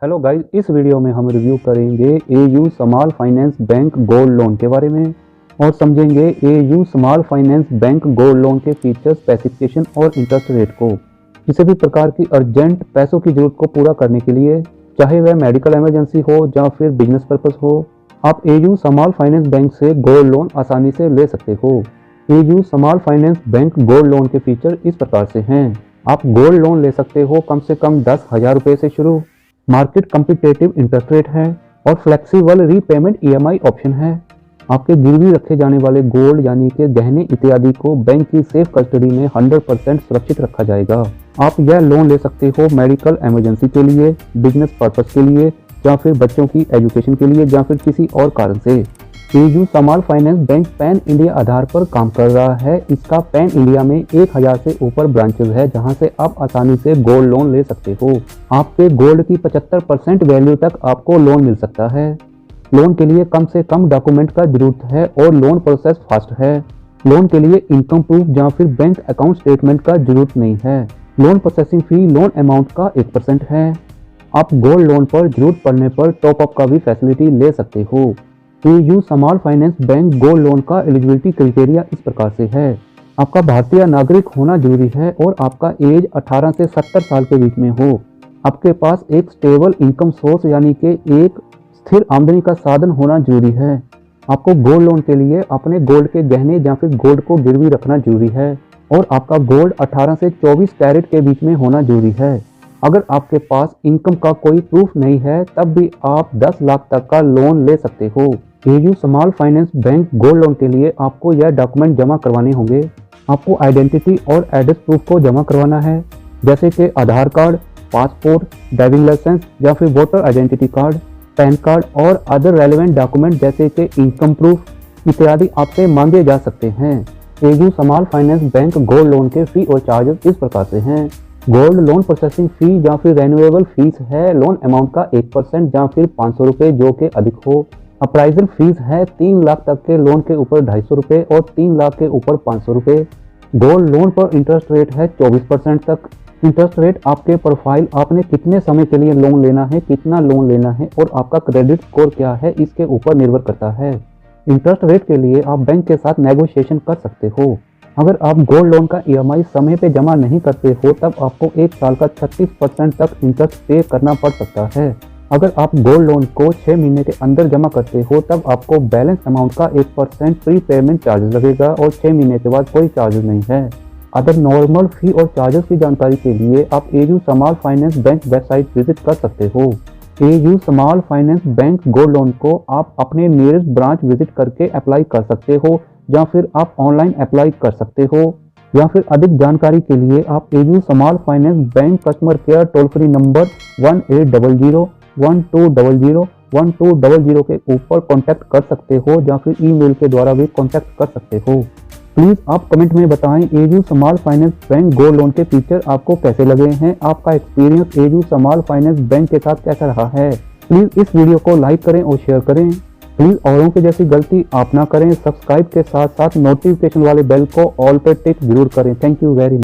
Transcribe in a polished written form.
Hello guys, इस video में हम रिव्यू करेंगे AU small finance bank gold loan के बारे में और समझेंगे AU small finance bank gold loan के फीचर्स, स्पेसिफिकेशन और इंटरेस्ट रेट को। किसी भी प्रकार की अर्जेंट पैसों की जरूरत को पूरा करने के लिए, चाहे वह मेडिकल इमरजेंसी हो या फिर बिजनेस पर्पस हो, आप एयू स्मॉल फाइनेंस बैंक से गोल्ड लोन आसानी से ले सकते हो। AU small finance bank gold loan के फीचर इस प्रकार से हैं। आप गोल्ड लोन ले सकते हो कम से कम 10,000 रुपये से शुरू, मार्केट कम्पिटेटिव इंटरेस्ट रेट है और फ्लेक्सिबल रीपेमेंट ईएमआई ऑप्शन है। आपके गिरवी रखे जाने वाले गोल्ड यानी कि गहने इत्यादि को बैंक की सेफ कस्टडी में 100% सुरक्षित रखा जाएगा। आप यह लोन ले सकते हो मेडिकल इमरजेंसी के लिए, बिजनेस पर्पस के लिए या फिर बच्चों की एजुकेशन के लिए या फिर किसी और कारण से। AU small finance bank pan India Aadhaar पर काम कर रहा है। इसका पैन इंडिया में 1000 से ऊपर ब्रांचेस है जहां से आप आसानी से गोल्ड लोन ले सकते हो। आपके गोल्ड की 75% वैल्यू तक आपको लोन मिल सकता है। लोन के लिए कम से कम डॉक्यूमेंट का जरूरत है और लोन प्रोसेस फास्ट है। लोन के लिए इनकम प्रूफ या फिर बैंक अकाउंट स्टेटमेंट का जरूरत नहीं है। Loan processing fee loan amount का 1% है। आप गोल्ड लोन पर जरूरत पड़ने पर टॉप अप का भी फैसिलिटी ले सकते हो। AU small finance bank gold loan का एलिजिबिलिटी क्राइटेरिया इस प्रकार से है। आपका भारतीय नागरिक होना जरूरी है और आपका एज 18 से 70 साल के बीच में हो। आपके पास एक स्टेबल इनकम सोर्स यानी कि एक स्थिर आमदनी का साधन होना जरूरी है। आपको गोल्ड लोन के लिए अपने गोल्ड के गहने या फिर गोल्ड को गिरवी रखना जरूरी है और आपका गोल्ड 18 से 24 कैरेट के बीच में होना जरूरी है। अगर आपके पास इनकम का कोई प्रूफ नहीं है तब भी आप 10 लाख तक का लोन ले सकते हो। AU small finance bank gold loan के लिए आपको यह डॉक्यूमेंट जमा करवाने होंगे। आपको आइडेंटिटी और एड्रेस प्रूफ को जमा करवाना है, जैसे कि आधार कार्ड, पासपोर्ट, ड्राइविंग लाइसेंस या फिर voter identity card, pan card और अदर रेलेवेंट डॉक्यूमेंट जैसे कि इनकम प्रूफ इत्यादि आपसे मांगे जा सकते हैं। AU small finance bank gold loan के फी और चार्जेस इस प्रकार से हैं। गोल्ड लोन प्रोसेसिंग फी या फिर रेन्यूएबल फीस है लोन अमाउंट का 1% या फिर 500 रुपये जो कि अधिक हो। अप्राइजल फीस है 3 लाख तक के लोन के ऊपर 250 रुपये और 3 लाख के ऊपर 500 रुपये। गोल्ड लोन पर इंटरेस्ट रेट है 24% तक। इंटरेस्ट रेट आपके प्रोफाइल, आपने कितने समय के लिए लोन लेना है, कितना लोन लेना है और आपका क्रेडिट स्कोर क्या है इसके ऊपर निर्भर करता है। इंटरेस्ट रेट के लिए आप बैंक के साथ नेगोशिएशन कर सकते हो। अगर आप गोल्ड लोन का ईएमआई समय पे जमा नहीं करते हो तब आपको 1 साल का 36% तक इंटरेस्ट पे करना पड़ सकता है। अगर आप गोल्ड लोन को 6 महीने के अंदर जमा करते हो तब आपको बैलेंस अमाउंट का 1% प्री पेमेंट चार्जेस लगेगा और 6 महीने के बाद कोई चार्जेस नहीं है। अदर नॉर्मल फी और चार्जेस की जानकारी के लिए आप AU small finance bank website visit कर सकते हो। AU small finance bank gold loan को आप अपने नियरेस्ट ब्रांच विजिट करके अप्लाई कर सकते हो या फिर आप ऑनलाइन अप्लाई कर सकते हो या फिर अधिक जानकारी के लिए आप AU small finance bank customer care toll free number 1800-1200-1200 के ऊपर कांटेक्ट कर सकते हो या फिर ईमेल के द्वारा भी कांटेक्ट कर सकते हो। प्लीज़ आप कमेंट में बताएं AU small finance bank gold loan के फीचर आपको कैसे लगे हैं। आपका experience AU small finance bank के साथ कैसा रहा है। प्लीज़ इस वीडियो को लाइक करें और शेयर करें। प्लीज़ औरों की जैसी गलती आप ना करें। सब्सक्राइब के साथ साथ नोटिफिकेशन वाले बेल को ऑल पे टिक जरूर करें। Thank you very much.